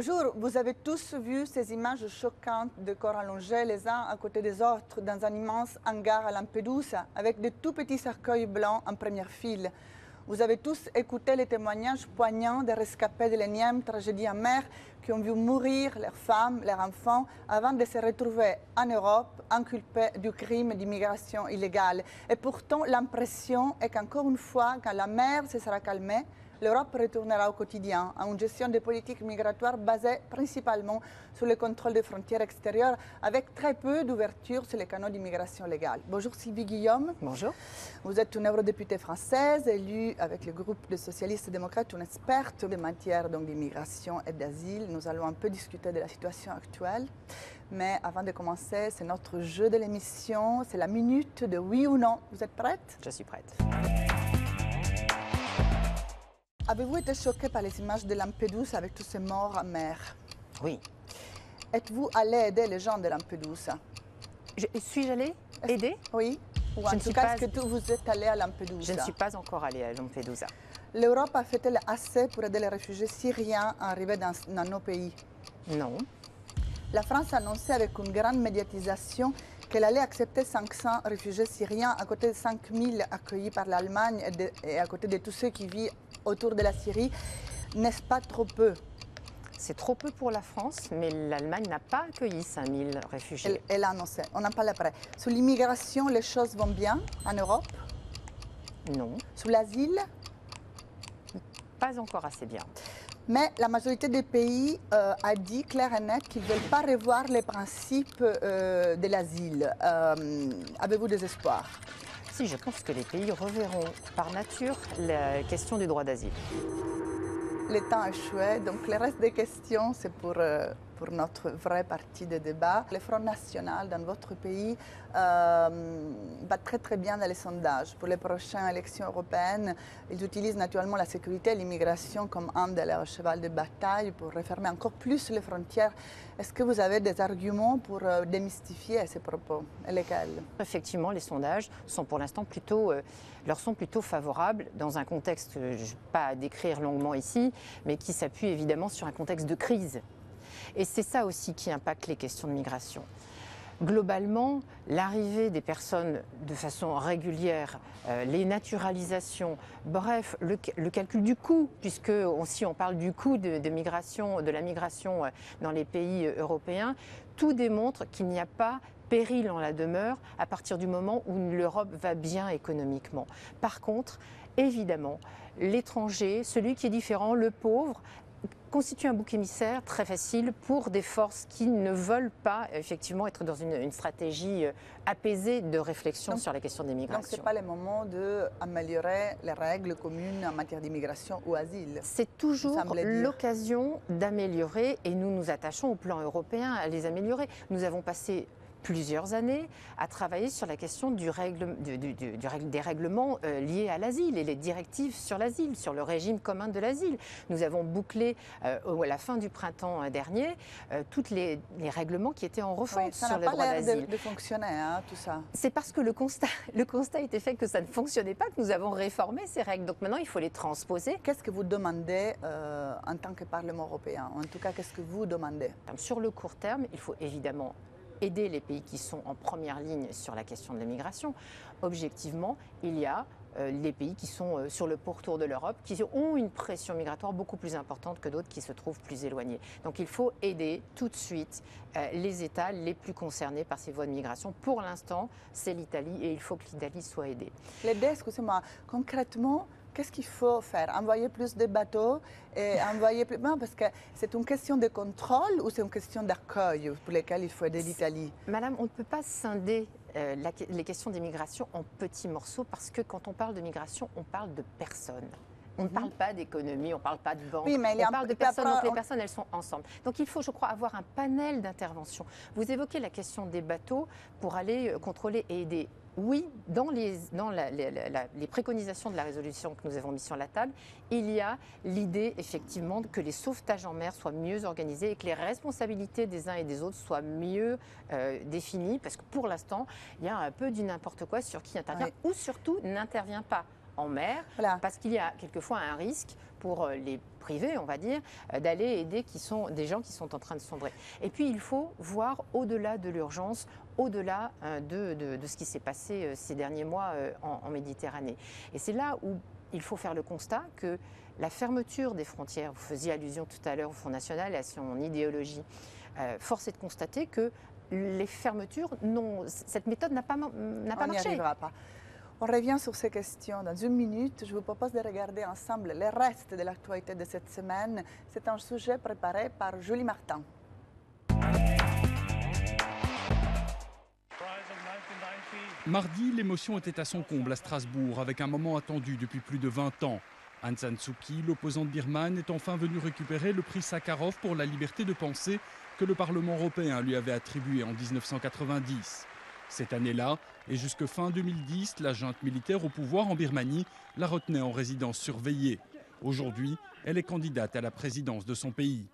Bonjour, vous avez tous vu ces images choquantes de corps allongés les uns à côté des autres dans un immense hangar à Lampedusa avec de tout petits cercueils blancs en première file. Vous avez tous écouté les témoignages poignants des rescapés de l'énième tragédie en mer qui ont vu mourir leurs femmes, leurs enfants avant de se retrouver en Europe inculpés du crime d'immigration illégale. Et pourtant, l'impression est qu'encore une fois, quand la mer se sera calmée, l'Europe retournera au quotidien à une gestion des politiques migratoires basée principalement sur le contrôle des frontières extérieures avec très peu d'ouverture sur les canaux d'immigration légale. Bonjour Sylvie Guillaume. Bonjour. Vous êtes une eurodéputée française, élue avec le groupe des socialistes et démocrates, une experte en matière d'immigration et d'asile. Nous allons un peu discuter de la situation actuelle. Mais avant de commencer, c'est notre jeu de l'émission, c'est la minute de oui ou non. Vous êtes prête? Je suis prête. Avez-vous été choqué par les images de Lampedusa avec tous ces morts en mer? Oui. Êtes-vous allé aider les gens de Lampedusa? Suis-je allée aider? Oui. Ou en tout cas, est-ce que vous êtes allé à Lampedusa? Je ne suis pas encore allée à Lampedusa. L'Europe a fait-elle assez pour aider les réfugiés syriens arrivés dans nos pays? Non. La France a annoncé avec une grande médiatisation qu'elle allait accepter 500 réfugiés syriens à côté de 5000 accueillis par l'Allemagne et à côté de tous ceux qui vivent autour de la Syrie. N'est-ce pas trop peu? C'est trop peu pour la France, mais l'Allemagne n'a pas accueilli 5000 réfugiés. Elle a annoncé. On en parle après. Sur l'immigration, les choses vont bien en Europe? Non. Sur l'asile? Pas encore assez bien. Mais la majorité des pays a dit clair et net qu'ils ne veulent pas revoir les principes de l'asile. Avez-vous des espoirs? Si, je pense que les pays reverront par nature la question du droit d'asile. Le temps échoué, donc le reste des questions, c'est pour notre vraie partie de débat. Le Front National dans votre pays va très très bien dans les sondages. Pour les prochaines élections européennes, ils utilisent naturellement la sécurité et l'immigration comme un de leurs chevals de bataille pour refermer encore plus les frontières. Est-ce que vous avez des arguments pour démystifier ces propos? Et lesquels? Effectivement, les sondages sont pour l'instant leur sont plutôt favorables dans un contexte, je ne vais pas décrire longuement ici, mais qui s'appuie évidemment sur un contexte de crise. Et c'est ça aussi qui impacte les questions de migration. Globalement, l'arrivée des personnes de façon régulière, les naturalisations, bref, le calcul du coût, puisque si on parle du coût de la migration dans les pays européens, tout démontre qu'il n'y a pas péril en la demeure à partir du moment où l'Europe va bien économiquement. Par contre, évidemment, l'étranger, celui qui est différent, le pauvre, constitue un bouc émissaire très facile pour des forces qui ne veulent pas effectivement être dans une stratégie apaisée de réflexion sur la question des migrations. Donc ce n'est pas le moment d'améliorer les règles communes en matière d'immigration ou asile? C'est toujours l'occasion d'améliorer et nous nous attachons au plan européen à les améliorer. Nous avons passé plusieurs années à travailler sur la question des règlements liés à l'asile et les directives sur l'asile, sur le régime commun de l'asile. Nous avons bouclé à la fin du printemps dernier tous les règlements qui étaient en refonte sur le droit d'asile. Ça n'a pas l'air de fonctionner, hein, tout ça. C'est parce que le constat était fait que ça ne fonctionnait pas que nous avons réformé ces règles. Donc maintenant, il faut les transposer. Qu'est-ce que vous demandez en tant que Parlement européen? En tout cas, qu'est-ce que vous demandez? Sur le court terme, il faut évidemment aider les pays qui sont en première ligne sur la question de l'immigration. Objectivement, il y a les pays qui sont sur le pourtour de l'Europe, qui ont une pression migratoire beaucoup plus importante que d'autres qui se trouvent plus éloignés. Donc il faut aider tout de suite les États les plus concernés par ces voies de migration. Pour l'instant, c'est l'Italie et il faut que l'Italie soit aidée. L'aider, excusez-moi, concrètement, qu'est-ce qu'il faut faire? Envoyer plus de bateaux et envoyer plus... Non, parce que c'est une question de contrôle ou c'est une question d'accueil pour lesquelles il faut aider l'Italie? Madame, on ne peut pas scinder les questions d'immigration en petits morceaux parce que quand on parle de migration, on parle de personnes. On ne parle pas d'économie, on ne parle pas de banque, on parle de personnes, donc les personnes, elles sont ensemble. Donc il faut, je crois, avoir un panel d'interventions. Vous évoquez la question des bateaux pour aller contrôler et aider. Oui, dans les préconisations de la résolution que nous avons mise sur la table, il y a l'idée effectivement que les sauvetages en mer soient mieux organisés et que les responsabilités des uns et des autres soient mieux définies, parce que pour l'instant, il y a un peu du n'importe quoi sur qui intervient ou surtout n'intervient pas. en mer, Voilà. parce qu'il y a quelquefois un risque pour les privés, on va dire, d'aller aider des gens qui sont en train de sombrer. Et puis il faut voir au-delà de l'urgence, au-delà de ce qui s'est passé ces derniers mois en Méditerranée. Et c'est là où il faut faire le constat que la fermeture des frontières, vous faisiez allusion tout à l'heure au Front National et à son idéologie, force est de constater que les fermetures, cette méthode n'a pas marché. On n'y arrivera pas. On revient sur ces questions dans une minute. Je vous propose de regarder ensemble le reste de l'actualité de cette semaine. C'est un sujet préparé par Julie Martin. Mardi, l'émotion était à son comble à Strasbourg, avec un moment attendu depuis plus de 20 ans. Aung San Suu Kyi, l'opposante birmane, est enfin venue récupérer le prix Sakharov pour la liberté de penser que le Parlement européen lui avait attribué en 1990. Cette année-là, et jusque fin 2010, la junte militaire au pouvoir en Birmanie la retenait en résidence surveillée. Aujourd'hui, elle est candidate à la présidence de son pays.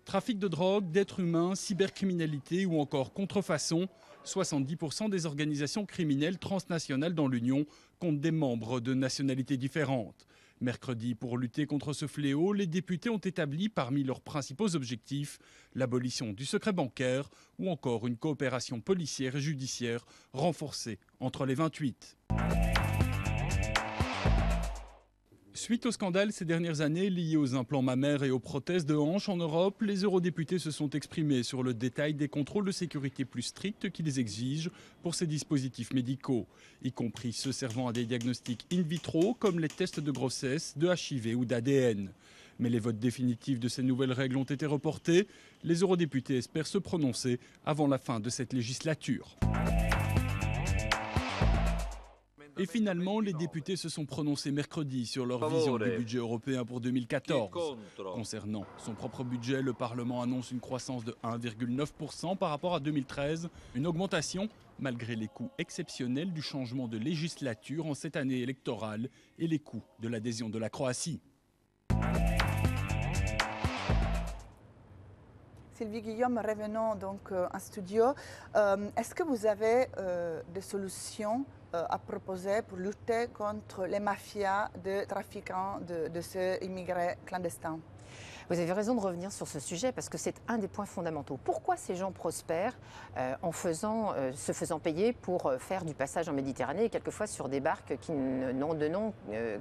Trafic de drogue, d'êtres humains, cybercriminalité ou encore contrefaçon, 70% des organisations criminelles transnationales dans l'Union comptent des membres de nationalités différentes. Mercredi, pour lutter contre ce fléau, les députés ont établi parmi leurs principaux objectifs l'abolition du secret bancaire ou encore une coopération policière et judiciaire renforcée entre les 28. Suite au scandale ces dernières années liés aux implants mammaires et aux prothèses de hanches en Europe, les eurodéputés se sont exprimés sur le détail des contrôles de sécurité plus stricts qu'ils exigent pour ces dispositifs médicaux, y compris ceux servant à des diagnostics in vitro comme les tests de grossesse, de HIV ou d'ADN. Mais les votes définitifs de ces nouvelles règles ont été reportés. Les eurodéputés espèrent se prononcer avant la fin de cette législature. Et finalement, les députés se sont prononcés mercredi sur leur vision du budget européen pour 2014. Concernant son propre budget, le Parlement annonce une croissance de 1,9% par rapport à 2013, une augmentation malgré les coûts exceptionnels du changement de législature en cette année électorale et les coûts de l'adhésion de la Croatie. Sylvie Guillaume, revenons donc en studio. Est-ce que vous avez des solutions à proposer pour lutter contre les mafias de trafiquants de ces immigrés clandestins? Vous avez raison de revenir sur ce sujet parce que c'est un des points fondamentaux. Pourquoi ces gens prospèrent en se faisant payer pour faire du passage en Méditerranée et quelquefois sur des barques qui n'ont de nom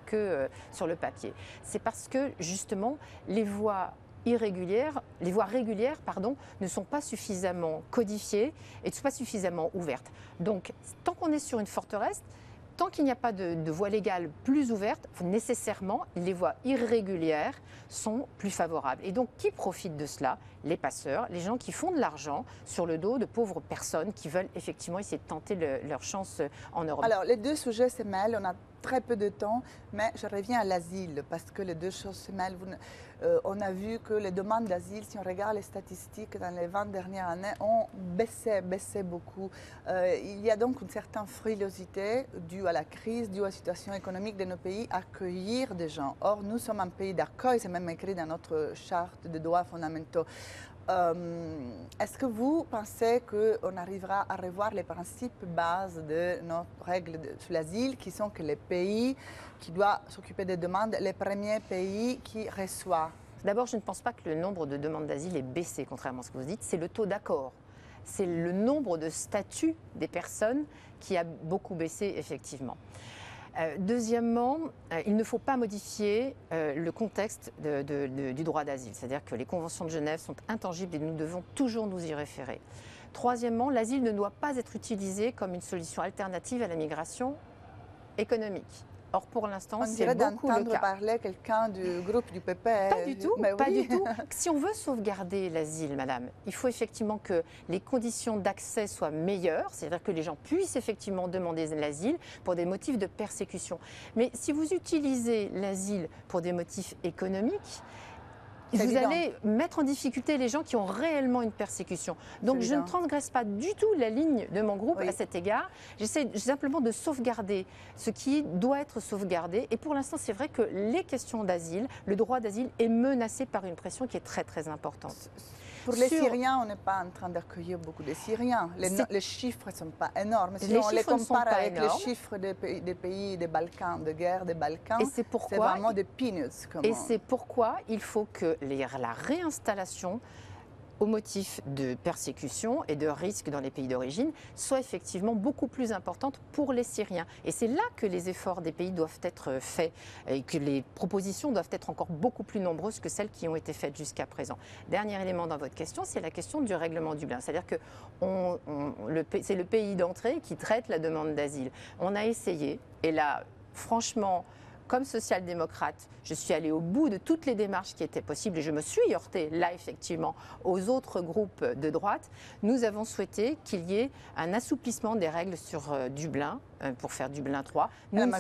que sur le papier? C'est parce que justement les voies régulières, ne sont pas suffisamment codifiées et ne sont pas suffisamment ouvertes. Donc, tant qu'on est sur une forteresse, tant qu'il n'y a pas de voie légale plus ouverte, nécessairement, les voies irrégulières sont plus favorables. Et donc, qui profite de cela? Les passeurs, les gens qui font de l'argent sur le dos de pauvres personnes qui veulent effectivement essayer de tenter leur chance en Europe. Alors, les deux sujets se mêlent. On a très peu de temps, mais je reviens à l'asile parce que les deux choses se mêlent. On a vu que les demandes d'asile, si on regarde les statistiques dans les 20 dernières années, ont baissé beaucoup. Il y a donc une certaine frilosité due à la crise, due à la situation économique de nos pays, à accueillir des gens. Or, nous sommes un pays d'accueil, c'est même écrit dans notre charte de droits fondamentaux. Est-ce que vous pensez qu'on arrivera à revoir les principes bases de nos règles sur l'asile, qui sont que les pays qui doivent s'occuper des demandes, les premiers pays qui reçoivent? D'abord, je ne pense pas que le nombre de demandes d'asile ait baissé, contrairement à ce que vous dites. C'est le taux d'accord. C'est le nombre de statuts des personnes qui a beaucoup baissé, effectivement. Deuxièmement, il ne faut pas modifier le contexte du droit d'asile. C'est-à-dire que les conventions de Genève sont intangibles et nous devons toujours nous y référer. Troisièmement, l'asile ne doit pas être utilisé comme une solution alternative à la migration économique. Or, pour l'instant, c'est beaucoup le cas. On dirait d'entendre parler quelqu'un du groupe du PP. Pas du tout, pas du tout. Si on veut sauvegarder l'asile, madame, il faut effectivement que les conditions d'accès soient meilleures, c'est-à-dire que les gens puissent effectivement demander l'asile pour des motifs de persécution. Mais si vous utilisez l'asile pour des motifs économiques, vous allez mettre en difficulté les gens qui ont réellement une persécution. Donc je ne transgresse pas du tout la ligne de mon groupe à cet égard. J'essaie simplement de sauvegarder ce qui doit être sauvegardé. Et pour l'instant, c'est vrai que les questions d'asile, le droit d'asile est menacé par une pression qui est très très importante. Pour les Syriens, on n'est pas en train d'accueillir beaucoup de Syriens. Les chiffres ne sont pas énormes. Si on les compare avec les chiffres des pays des Balkans, de guerre des Balkans, c'est vraiment des peanuts. Et c'est pourquoi il faut que la réinstallation au motif de persécution et de risque dans les pays d'origine soit effectivement beaucoup plus importante pour les Syriens. Et c'est là que les efforts des pays doivent être faits et que les propositions doivent être encore beaucoup plus nombreuses que celles qui ont été faites jusqu'à présent. Dernier élément dans votre question, c'est la question du règlement Dublin. C'est-à-dire que c'est le pays d'entrée qui traite la demande d'asile. On a essayé, et là, franchement, comme social-démocrate, je suis allée au bout de toutes les démarches qui étaient possibles et je me suis heurtée, là, effectivement, aux autres groupes de droite. Nous avons souhaité qu'il y ait un assouplissement des règles sur Dublin, pour faire Dublin 3. Nous ne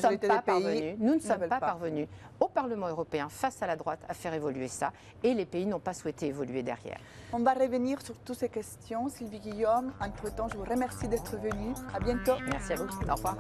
sommes pas parvenus au Parlement européen, face à la droite, à faire évoluer ça. Et les pays n'ont pas souhaité évoluer derrière. On va revenir sur toutes ces questions. Sylvie Guillaume, entre-temps, je vous remercie d'être venue. À bientôt. Merci à vous. Au revoir.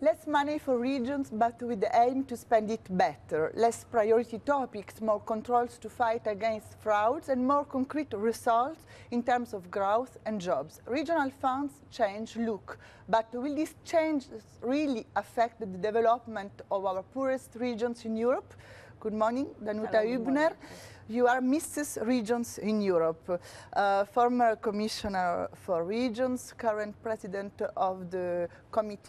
Less money for regions, but with the aim to spend it better. Less priority topics, more controls to fight against frauds, and more concrete results in terms of growth and jobs. Regional funds change look, but will these changes really affect the development of our poorest regions in Europe? Good morning, Danuta Hübner. You are Mrs. Regions in Europe, former Commissioner for Regions, current President of the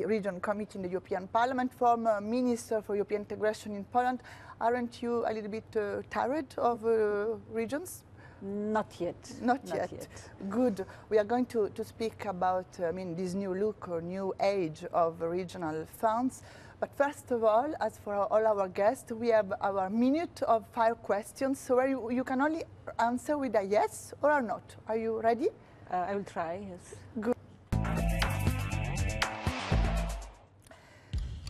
Region Committee in the European Parliament, former Minister for European Integration in Poland. Aren't you a little bit tired of regions? Not yet. Not yet. Good. We are going to speak about this new look or new age of regional funds. But first of all, as for all our guests, we have our minute of 5 questions, so where you can only answer with a yes or a not. Are you ready? I will try, yes. Good.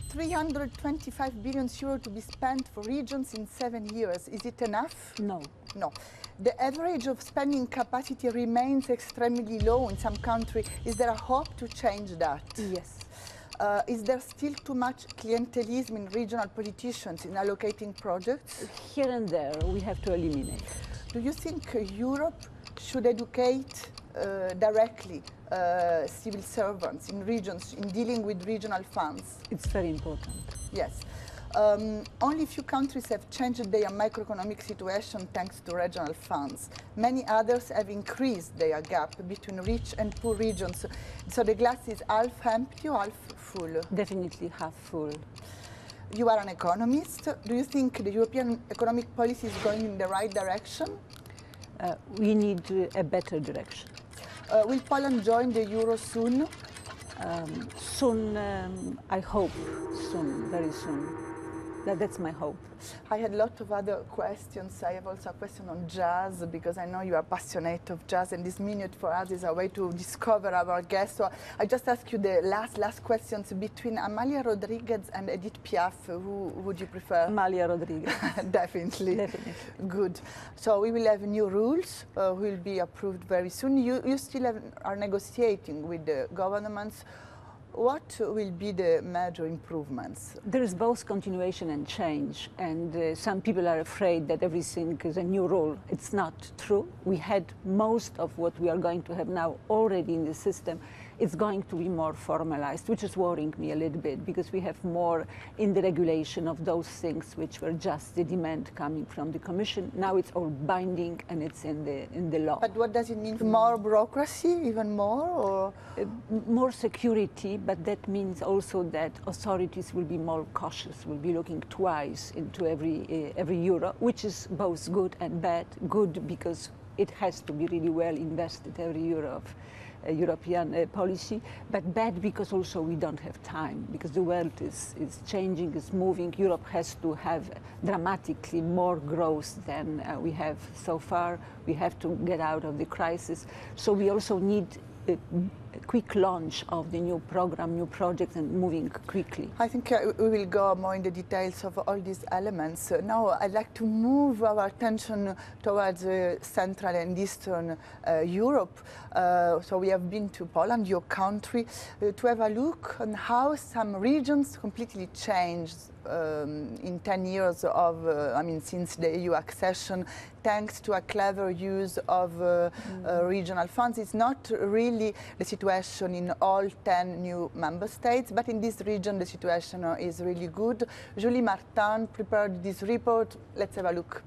325 billion euro to be spent for regions in 7 years. Is it enough? No. No. The average of spending capacity remains extremely low in some countries. Is there a hope to change that? Yes. Is there still too much clientelism in regional politicians in allocating projects? Here and there, we have to eliminate. Do you think Europe should educate directly civil servants in regions in dealing with regional funds? It's very important. Yes. Only few countries have changed their macroeconomic situation thanks to regional funds. Many others have increased their gap between rich and poor regions. So the glass is half empty or half full? Definitely half full. You are an economist. Do you think the European economic policy is going in the right direction? We need a better direction. Will Poland join the euro soon? Soon, I hope, soon, very soon. That's my hope. I had a lot of other questions. I have also a question on jazz, because I know you are passionate of jazz, and this minute for us is a way to discover our guests. So I just ask you the last questions. Between Amalia Rodriguez and Edith Piaf, who would you prefer? Amalia Rodriguez. Definitely. Definitely. Good. So we will have new rules, will be approved very soon. You still are negotiating with the governments. What will be the major improvements? There is both continuation and change, and some people are afraid that everything is a new rule. It's not true. We had most of what we are going to have now already in the system. It's going to be more formalized, which is worrying me a little bit, because we have more in the regulation of those things which were just the demand coming from the Commission. Now it's all binding and it's in the law. But what does it mean? More bureaucracy, even more, or more security? But that means also that authorities will be more cautious, will be looking twice into every euro, which is both good and bad. Good because it has to be really well invested, every euro of European policy, but bad because also we don't have time, because the world is changing, is moving. Europe has to have dramatically more growth than we have so far. We have to get out of the crisis. So we also need quick launch of the new program, new projects, and moving quickly. I think we will go more in the details of all these elements. Now I'd like to move our attention towards Central and Eastern Europe. So we have been to Poland, your country, to have a look on how some regions completely changed in 10 years of, since the EU accession, thanks to a clever use of regional funds. It's not really the situation in all 10 new member states, but in this region the situation is really good. Julie Martin prepared this report. Let's have a look.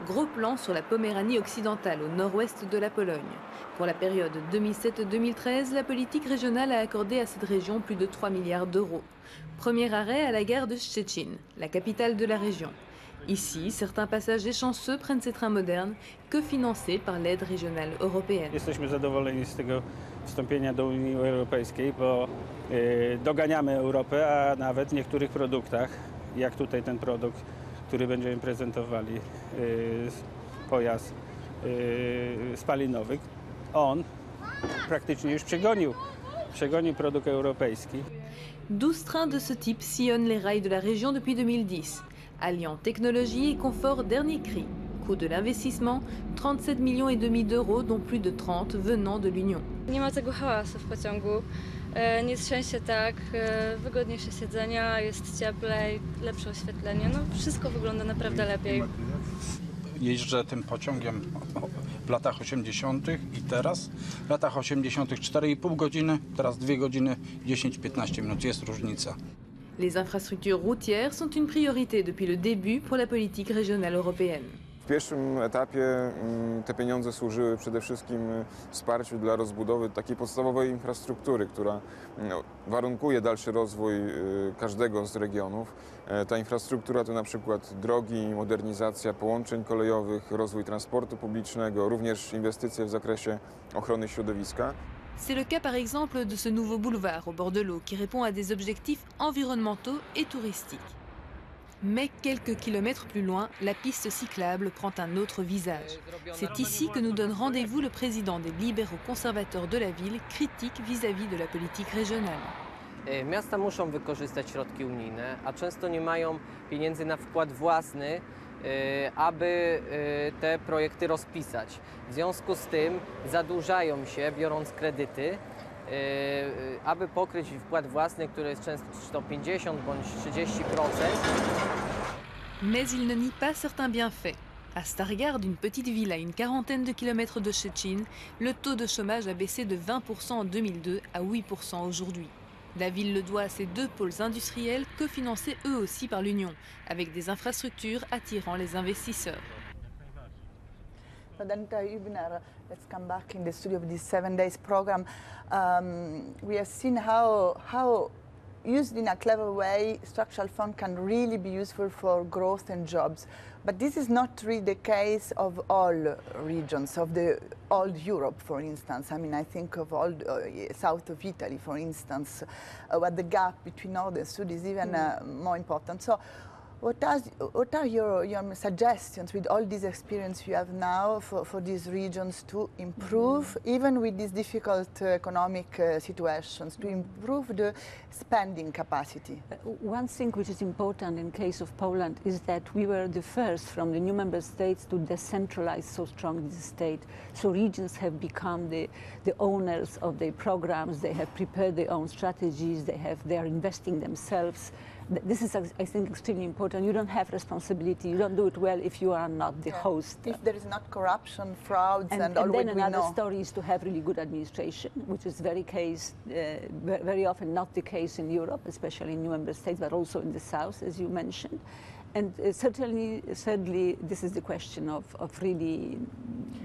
Gros plan sur la Poméranie occidentale, au nord-ouest de la Pologne. Pour la période 2007-2013, la politique régionale a accordé à cette région plus de 3 milliards d'euros. Premier arrêt à la gare de Szczecin, la capitale de la région. Ici, certains passagers chanceux prennent ces trains modernes, cofinancés par l'aide régionale européenne. Jesteśmy zadowoleni z tego wstąpienia do Unii Europejskiej, bo doganiamy Europę, a nawet w niektórych produktach, jak tutaj ten produkt, który będziemy prezentowali, pojazd spalinowy, on praktycznie już przegonił produkt europejski. 12 trains de ce type sillonnent les rails de la région depuis 2010, alliant technologie et confort dernier cri. Coût de l'investissement, 37,5 millions d'euros, dont plus de 30 venant de l'Union. Nie ma tego hałasu w pociągu, nie trzęsie się tak, wygodniejsze siedzenia, jest cieplej, lepsze oświetlenie, no wszystko wygląda naprawdę lepiej. Jeżdżę tym pociągiem w latach 80. i teraz. W latach 80. 4,5 godziny, teraz 2 godziny 10-15 minut. Jest różnica. Les infrastructures routières sont une priorité depuis le début pour la politique régionale européenne. W pierwszym etapie te pieniądze służyły przede wszystkim wsparciu dla rozbudowy takiej podstawowej infrastruktury, która warunkuje dalszy rozwój każdego z regionów. Ta infrastruktura to na przykład drogi, modernizacja połączeń kolejowych, rozwój transportu publicznego, również inwestycje w zakresie ochrony środowiska. C'est le cas par exemple de ce nouveau boulevard au bord de l'eau qui répond à des objectifs environnementaux et touristiques. Mais quelques kilomètres plus loin, la piste cyclable prend un autre visage. C'est ici que nous donne rendez-vous le président des libéraux conservateurs de la ville, critique vis-à-vis de la politique régionale. Miasta muszą wykorzystać środki unijne, a często nie mają pieniędzy na wkład własny, aby te projekty rozpisać. W związku z tym zadłużają się, biorąc kredyty, aby pokryć wkład własny, który jest często 50 bądź 30%. Mais il ne nie pas certains bienfaits. À Stargard, une petite ville à une quarantaine de kilomètres de Szczecin, le taux de chômage a baissé de 20% en 2002 à 8% aujourd'hui. La ville le doit à ses deux pôles industriels cofinancés eux aussi par l'Union, avec des infrastructures attirant les investisseurs. Danuta Hübner, let's come back in the studio of this 7 days program. We have seen how used in a clever way, structural fund can really be useful for growth and jobs. But this is not really the case of all regions, of the old Europe, for instance. I think of all south of Italy, for instance, where the gap between north and south is even more important. So, what are your suggestions with all this experience you have now for these regions to improve, even with these difficult economic situations, to improve the spending capacity? One thing which is important in case of Poland is that we were the first from the new member states to decentralize so strongly the state. So regions have become the owners of their programs, they have prepared their own strategies, they are investing themselves. This is, I think, extremely important. You don't have responsibility. You don't do it well if you are not the host. If there is not corruption, frauds, and all then what we another know. story is to have really good administration, which is very often not the case in Europe, especially in new member states, but also in the south, as you mentioned. And thirdly, this is the question of really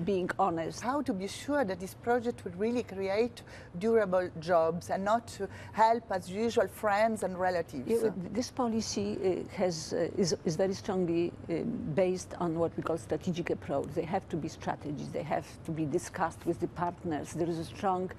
being honest. How to be sure that this project would really create durable jobs and not to help, as usual, friends and relatives? Yeah, this policy is very strongly based on what we call strategic approach. They have to be strategies. They have to be discussed with the partners. There is a strong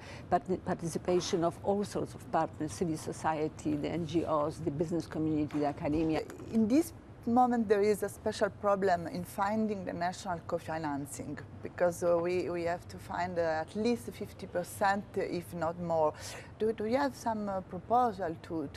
participation of all sorts of partners, civil society, the NGOs, the business community, the academia. In this moment there is a special problem in finding the national co-financing, because we have to find at least 50%, if not more. Do you have some proposal to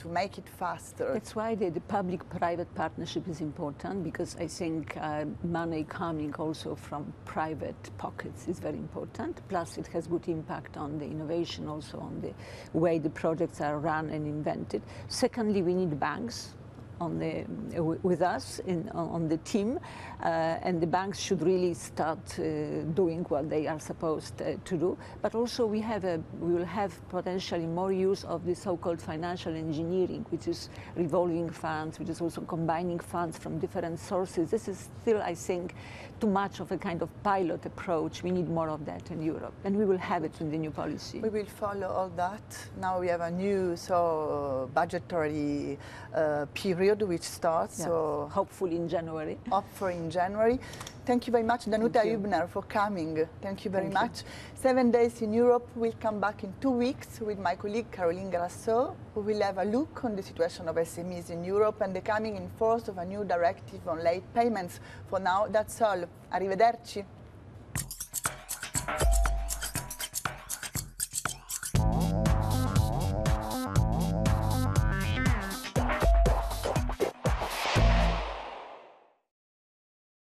make it faster? That's why the public-private partnership is important, because I think money coming also from private pockets is very important. Plus, it has good impact on the innovation, also on the way the projects are run and invented. Secondly, we need banks with us on the team, and the banks should really start doing what they are supposed to do. But also we will have potentially more use of the so-called financial engineering, which is revolving funds, which is also combining funds from different sources. This is still, I think, too much of a kind of pilot approach. We need more of that in Europe, and we will have it in the new policy. We will follow all that. Now we have a new budgetary period which starts. Yeah. So hopefully in January. Hopefully in January. Thank you very much, Danuta Hübner, for coming. Thank you very much. 7 Days in Europe will come back in 2 weeks with my colleague Caroline Grasso, who will have a look on the situation of SMEs in Europe and the coming in force of a new directive on late payments. For now, that's all. Arrivederci.